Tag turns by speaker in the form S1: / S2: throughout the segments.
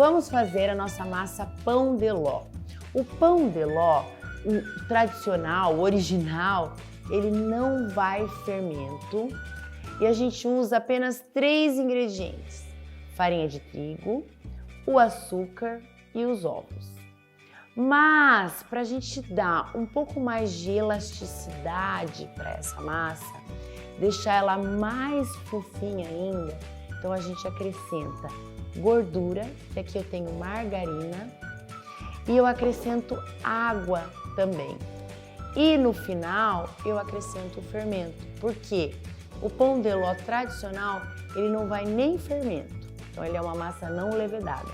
S1: vamos fazer a nossa massa pão de ló. O pão de ló, o tradicional, o original, ele não vai fermento e a gente usa apenas 3 ingredientes: farinha de trigo, o açúcar e os ovos. Mas para a gente dar um pouco mais de elasticidade para essa massa, deixar ela mais fofinha ainda, então a gente acrescenta gordura, que aqui eu tenho margarina, e eu acrescento água também. E no final eu acrescento o fermento, porque o pão de ló tradicional, ele não vai nem fermento, então ele é uma massa não levedada.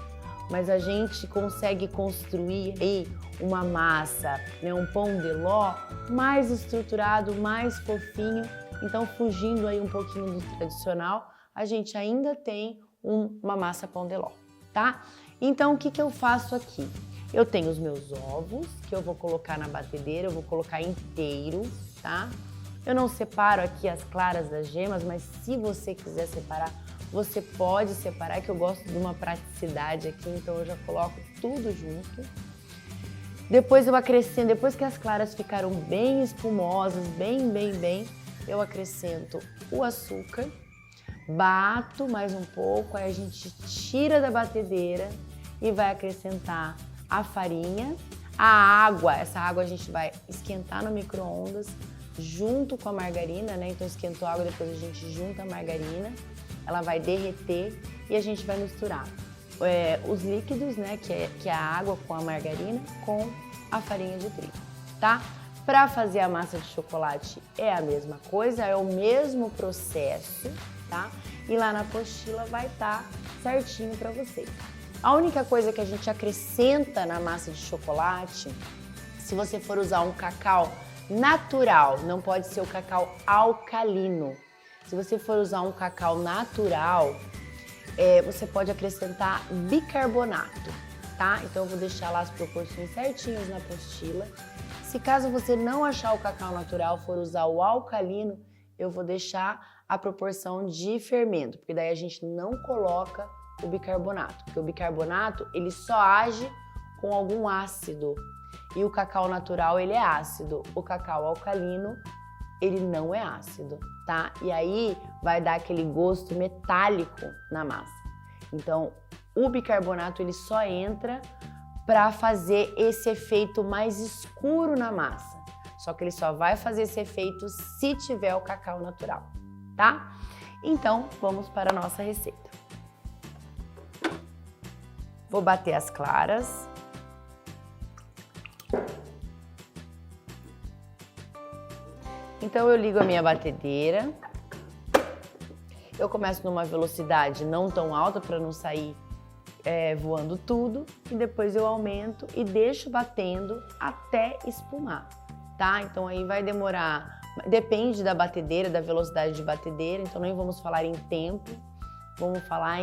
S1: Mas a gente consegue construir aí uma massa, né, um pão de ló mais estruturado, mais fofinho. Então, fugindo aí um pouquinho do tradicional, a gente ainda tem uma massa pão de ló, tá? Então, o que eu faço aqui? Eu tenho os meus ovos, que eu vou colocar na batedeira, eu vou colocar inteiro, tá? Eu não separo aqui as claras das gemas, mas se você quiser separar, você pode separar, que eu gosto de uma praticidade aqui, então eu já coloco tudo junto. Depois eu acrescento, depois que as claras ficaram bem espumosas, bem, eu acrescento o açúcar, bato mais um pouco, aí a gente tira da batedeira e vai acrescentar a farinha, a água. Essa água a gente vai esquentar no micro-ondas junto com a margarina, né? Então esquentou a água, depois a gente junta a margarina. Ela vai derreter e a gente vai misturar os líquidos, né, que é a água com a margarina, com a farinha de trigo, tá? Para fazer a massa de chocolate é a mesma coisa, é o mesmo processo, tá? E lá na apostila vai estar certinho para vocês. A única coisa que a gente acrescenta na massa de chocolate, se você for usar um cacau natural, não pode ser o cacau alcalino. Se você for usar um cacau natural, você pode acrescentar bicarbonato, tá? Então eu vou deixar lá as proporções certinhas na apostila. Se caso você não achar o cacau natural, for usar o alcalino, eu vou deixar a proporção de fermento, porque daí a gente não coloca o bicarbonato, porque o bicarbonato ele só age com algum ácido e o cacau natural ele é ácido, o cacau alcalino ele não é ácido, tá? E aí vai dar aquele gosto metálico na massa. Então, o bicarbonato ele só entra para fazer esse efeito mais escuro na massa. Só que ele só vai fazer esse efeito se tiver o cacau natural, tá? Então, vamos para a nossa receita. Vou bater as claras. Então eu ligo a minha batedeira, eu começo numa velocidade não tão alta para não sair voando tudo, e depois eu aumento e deixo batendo até espumar, tá? Então aí vai demorar, depende da batedeira, da velocidade de batedeira, então nem vamos falar em tempo, vamos falar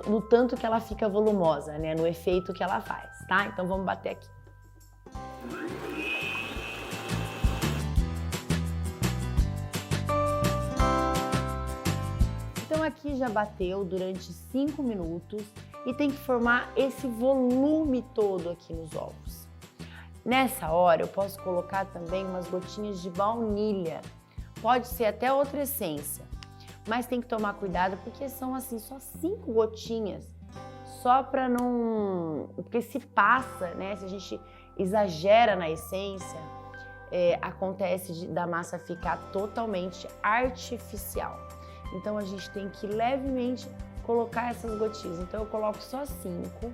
S1: no tanto que ela fica volumosa, né? No efeito que ela faz, tá? Então vamos bater aqui. Então aqui já bateu durante 5 minutos e tem que formar esse volume todo aqui nos ovos. Nessa hora eu posso colocar também umas gotinhas de baunilha, pode ser até outra essência, mas tem que tomar cuidado porque são assim só 5 gotinhas, só para não... porque se passa, né, se a gente exagera na essência, acontece da massa ficar totalmente artificial. Então a gente tem que levemente colocar essas gotinhas. Então eu coloco só 5.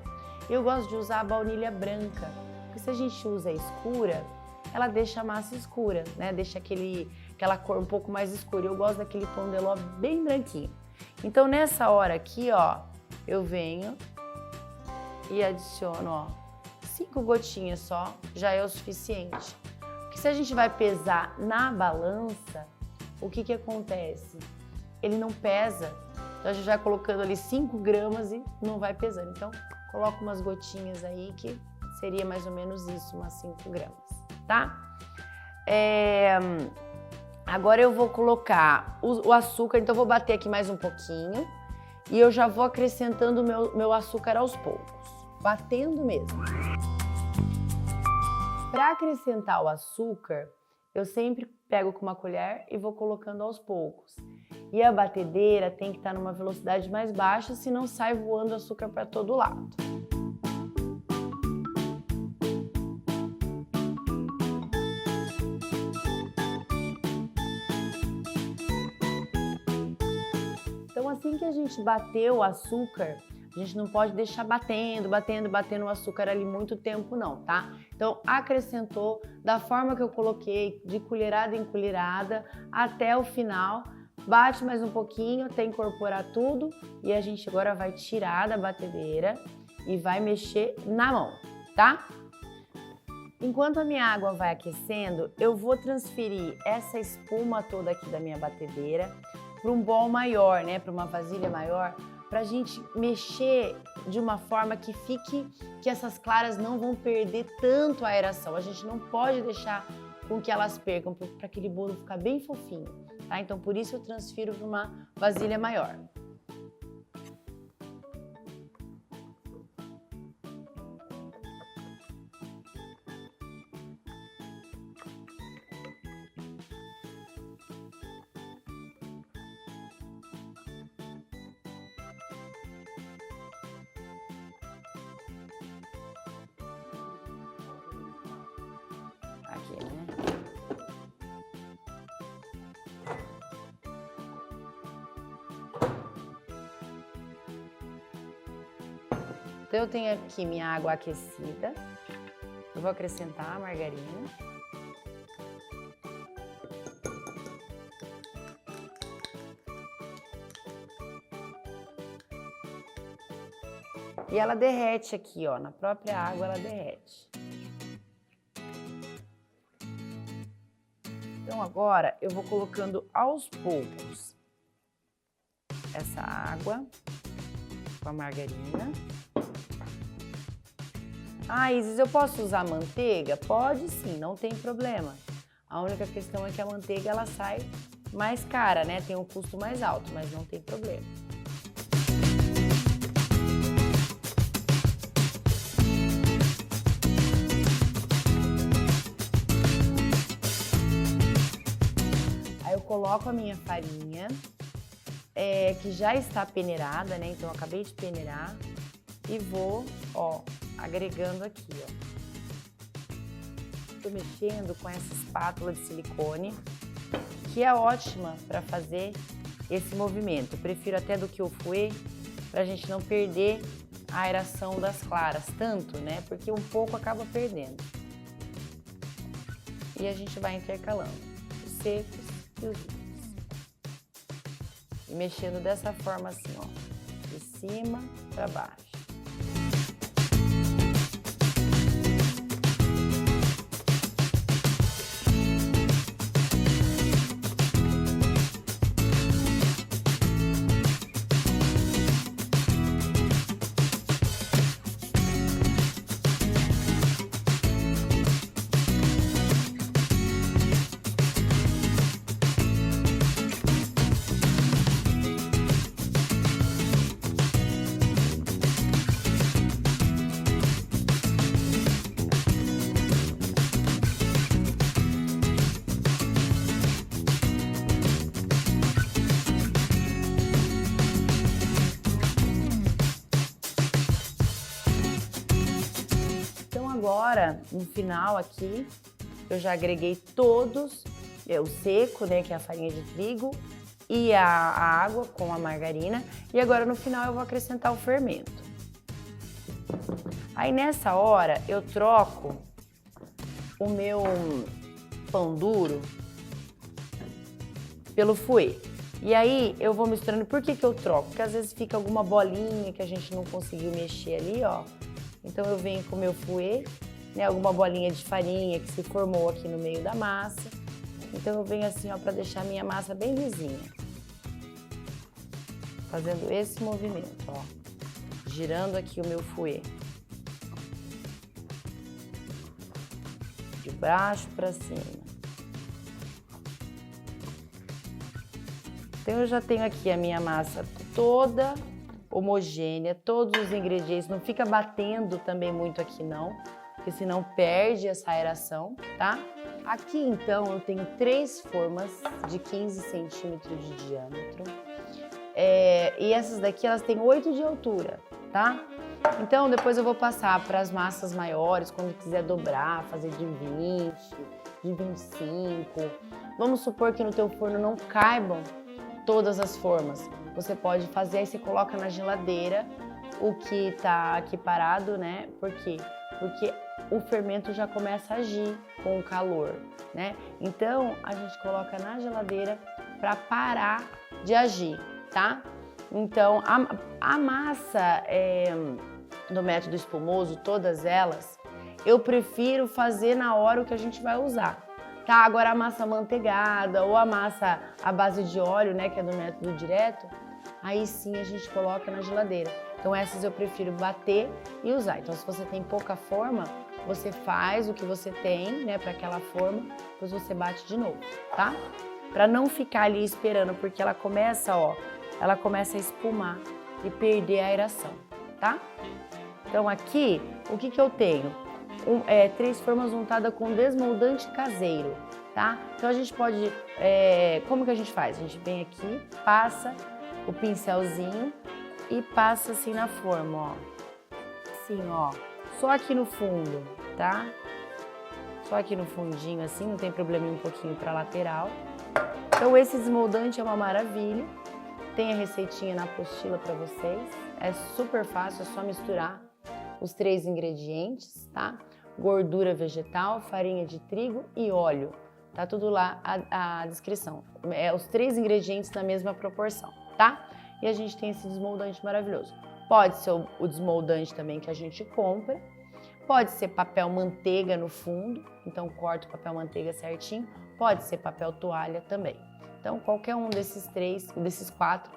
S1: Eu gosto de usar a baunilha branca, porque se a gente usa escura, ela deixa a massa escura, né? Deixa aquela cor um pouco mais escura. Eu gosto daquele pão de ló bem branquinho. Então nessa hora aqui, ó, eu venho e adiciono, ó, 5 gotinhas só, já é o suficiente. Porque se a gente vai pesar na balança, o que que acontece? Ele não pesa, então a gente vai colocando ali 5 gramas e não vai pesando. Então, coloca umas gotinhas aí que seria mais ou menos isso, umas 5 gramas, tá? Agora eu vou colocar o açúcar, então eu vou bater aqui mais um pouquinho e eu já vou acrescentando meu açúcar aos poucos, batendo mesmo. Para acrescentar o açúcar, eu sempre pego com uma colher e vou colocando aos poucos. E a batedeira tem que estar numa velocidade mais baixa, senão sai voando açúcar para todo lado. Então, assim que a gente bater o açúcar, a gente não pode deixar batendo o açúcar ali muito tempo não, tá? Então, acrescentou da forma que eu coloquei, de colherada em colherada, até o final. Bate mais um pouquinho até incorporar tudo e a gente agora vai tirar da batedeira e vai mexer na mão, tá? Enquanto a minha água vai aquecendo, eu vou transferir essa espuma toda aqui da minha batedeira para um bowl maior, né? Para uma vasilha maior, para a gente mexer de uma forma que essas claras não vão perder tanto a aeração. A gente não pode deixar com que elas percam, para aquele bolo ficar bem fofinho, tá? Então, por isso eu transfiro para uma vasilha maior. Aqui, né? Então, eu tenho aqui minha água aquecida. Eu vou acrescentar a margarina. E ela derrete aqui, ó, na própria água ela derrete. Então agora eu vou colocando aos poucos essa água com a margarina. Ah, Isis, eu posso usar manteiga? Pode sim, não tem problema. A única questão é que a manteiga ela sai mais cara, né? Tem um custo mais alto, mas não tem problema. Coloco a minha farinha, que já está peneirada, né? Então, eu acabei de peneirar e vou, ó, agregando aqui, ó. Tô mexendo com essa espátula de silicone, que é ótima para fazer esse movimento. Eu prefiro até do que o fouet, pra gente não perder a aeração das claras, tanto, né? Porque um pouco acaba perdendo. E a gente vai intercalando os secos e os líquidos. E mexendo dessa forma assim, ó, de cima para baixo. Agora, no final aqui, eu já agreguei todos, o seco, né, que é a farinha de trigo, e a água com a margarina. E agora no final eu vou acrescentar o fermento. Aí nessa hora eu troco o meu pão duro pelo fouet. E aí eu vou misturando. Por que que eu troco? Porque às vezes fica alguma bolinha que a gente não conseguiu mexer ali, ó. Então eu venho com o meu fouet, né, alguma bolinha de farinha que se formou aqui no meio da massa. Então eu venho assim, ó, para deixar a minha massa bem lisinha. Fazendo esse movimento, ó. Girando aqui o meu fouet. De baixo para cima. Então eu já tenho aqui a minha massa toda homogênea, todos os ingredientes, não fica batendo também muito aqui não, porque senão perde essa aeração, tá? Aqui então eu tenho 3 formas de 15 centímetros de diâmetro, e essas daqui elas têm 8 de altura, tá? Então depois eu vou passar para as massas maiores, quando quiser dobrar, fazer de 20, de 25. Vamos supor que no teu forno não caibam todas as formas. Você pode fazer, aí você coloca na geladeira o que tá aqui parado, né? Por quê? Porque o fermento já começa a agir com o calor, né? Então, a gente coloca na geladeira para parar de agir, tá? Então, a massa do método espumoso, todas elas, eu prefiro fazer na hora o que a gente vai usar. Tá, agora a massa amanteigada ou a massa à base de óleo, né, que é do método direto, aí sim a gente coloca na geladeira. Então essas eu prefiro bater e usar. Então se você tem pouca forma, você faz o que você tem, né, para aquela forma, depois você bate de novo, tá? Para não ficar ali esperando, porque ela começa, ó, ela começa a espumar e perder a aeração, tá? Então aqui, o que eu tenho? 3 formas untadas com desmoldante caseiro, tá? Então a gente pode, como que a gente faz? A gente vem aqui, passa o pincelzinho e passa assim na forma, ó. Assim, ó, só aqui no fundo, tá? Só aqui no fundinho assim, não tem probleminha um pouquinho pra lateral. Então esse desmoldante é uma maravilha. Tem a receitinha na apostila pra vocês. É super fácil, é só misturar os 3 ingredientes, tá? Gordura vegetal, farinha de trigo e óleo. Tá tudo lá a descrição. Os 3 ingredientes na mesma proporção, tá? E a gente tem esse desmoldante maravilhoso. Pode ser o desmoldante também que a gente compra. Pode ser papel manteiga no fundo, então corta o papel manteiga certinho. Pode ser papel toalha também. Então qualquer um desses 4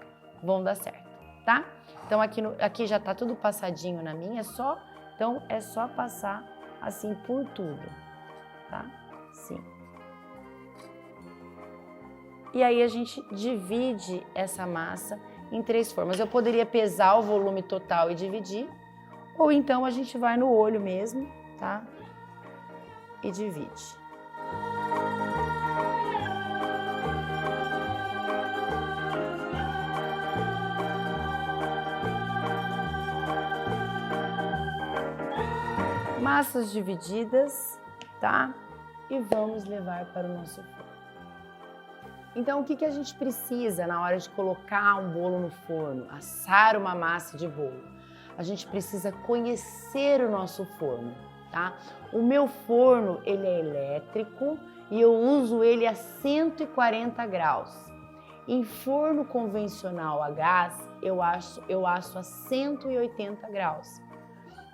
S1: vão dar certo, tá? Então aqui já tá tudo passadinho na minha, então é só passar assim por tudo, tá? Sim. E aí a gente divide essa massa em 3 formas. Eu poderia pesar o volume total e dividir, ou então a gente vai no olho mesmo, tá? E divide. Massas divididas, tá? E vamos levar para o nosso forno. Então, o que a gente precisa na hora de colocar um bolo no forno, assar uma massa de bolo? A gente precisa conhecer o nosso forno, tá? O meu forno, ele é elétrico e eu uso ele a 140 graus. Em forno convencional a gás, eu asso a 180 graus.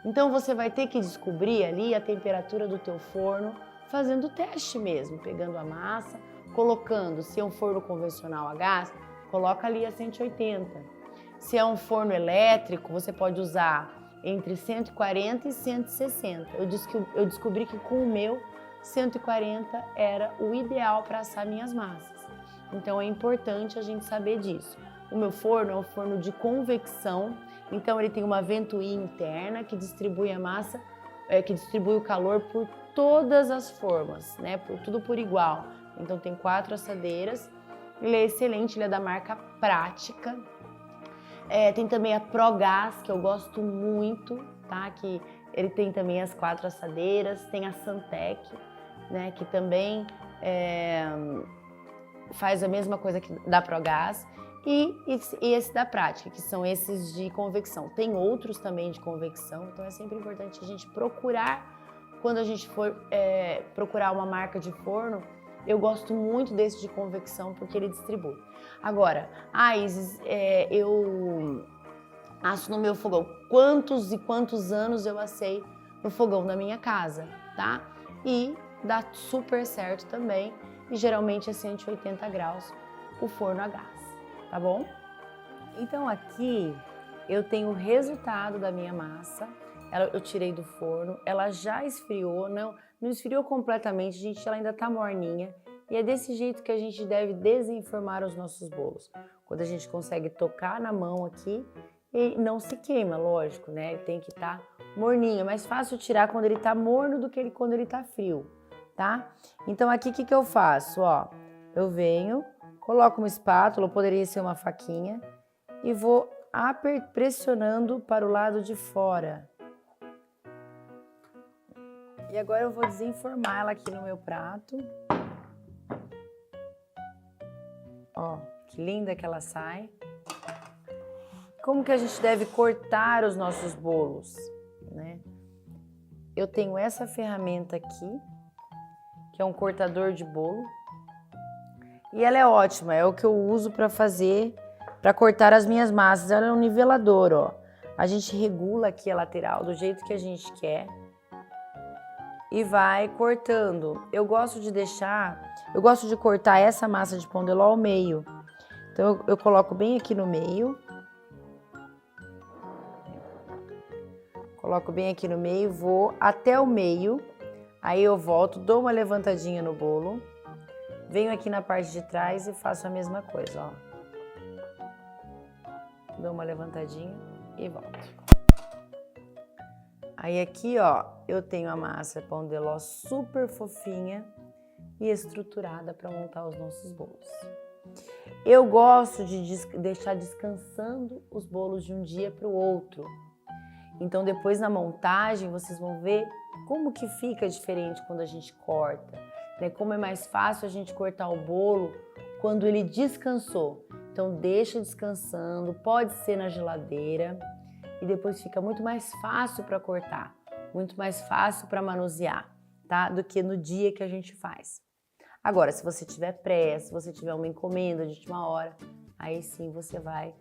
S1: Então você vai ter que descobrir ali a temperatura do teu forno, fazendo o teste mesmo, pegando a massa, colocando, se é um forno convencional a gás, coloca ali a 180. Se é um forno elétrico, você pode usar entre 140 e 160. Eu descobri que com o meu, 140 era o ideal para assar minhas massas. Então é importante a gente saber disso. O meu forno é um forno de convecção, então ele tem uma ventoinha interna que distribui a massa, que distribui o calor por todas as formas, né? Tudo por igual. Então tem 4 assadeiras, ele é excelente, ele é da marca Prática. Tem também a ProGás, que eu gosto muito, tá? Que ele tem também as 4 assadeiras, tem a Santec, né? Que também faz a mesma coisa que da ProGás. E esse da Prática, que são esses de convecção. Tem outros também de convecção, então é sempre importante a gente procurar, quando a gente for procurar uma marca de forno, eu gosto muito desse de convecção porque ele distribui. Agora, Isis, eu asso no meu fogão. Quantos e quantos anos eu assei no fogão da minha casa, tá? E dá super certo também, e geralmente é 180 graus o forno a gás. Tá bom? Então aqui eu tenho o resultado da minha massa, eu tirei do forno, ela já esfriou, não esfriou completamente, gente, ela ainda tá morninha e é desse jeito que a gente deve desenformar os nossos bolos. Quando a gente consegue tocar na mão aqui e não se queima, lógico, né? Ele tem que estar morninho. É mais fácil tirar quando ele tá morno do que quando ele tá frio, tá? Então aqui o que que eu faço, ó? Eu venho, coloco uma espátula, ou poderia ser uma faquinha, e vou pressionando para o lado de fora. E agora eu vou desenformar ela aqui no meu prato. Ó, que linda que ela sai. Como que a gente deve cortar os nossos bolos, né? Eu tenho essa ferramenta aqui, que é um cortador de bolo. E ela é ótima, é o que eu uso para fazer, para cortar as minhas massas. Ela é um nivelador, ó. A gente regula aqui a lateral do jeito que a gente quer e vai cortando. Eu gosto de cortar essa massa de pão de ló ao meio. Então eu coloco bem aqui no meio. Coloco bem aqui no meio, vou até o meio. Aí eu volto, dou uma levantadinha no bolo. Venho aqui na parte de trás e faço a mesma coisa, ó. Dou uma levantadinha e volto. Aí aqui, ó, eu tenho a massa pão de ló super fofinha e estruturada para montar os nossos bolos. Eu gosto de deixar descansando os bolos de um dia para o outro. Então depois na montagem vocês vão ver como que fica diferente quando a gente corta, né? Como é mais fácil a gente cortar o bolo quando ele descansou. Então deixa descansando, pode ser na geladeira e depois fica muito mais fácil para cortar, muito mais fácil para manusear, tá? Do que no dia que a gente faz. Agora, se você tiver pressa, se você tiver uma encomenda de última hora, aí sim você vai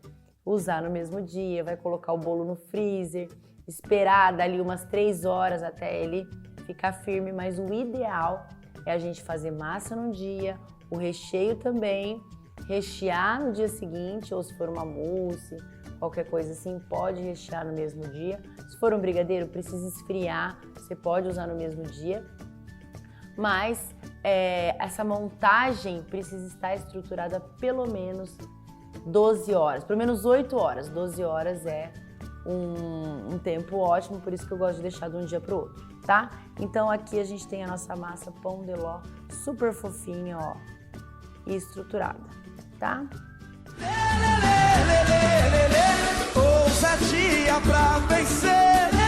S1: usar no mesmo dia, vai colocar o bolo no freezer, esperar dali umas 3 horas até ele ficar firme, mas o ideal é a gente fazer massa num dia, o recheio também, rechear no dia seguinte, ou se for uma mousse, qualquer coisa assim, pode rechear no mesmo dia. Se for um brigadeiro, precisa esfriar, você pode usar no mesmo dia, mas essa montagem precisa estar estruturada pelo menos 12 horas, pelo menos 8 horas. 12 horas é um tempo ótimo, por isso que eu gosto de deixar de um dia para o outro, tá? Então aqui a gente tem a nossa massa pão de ló super fofinha, ó, e estruturada, tá?
S2: Ousadia pra vencer.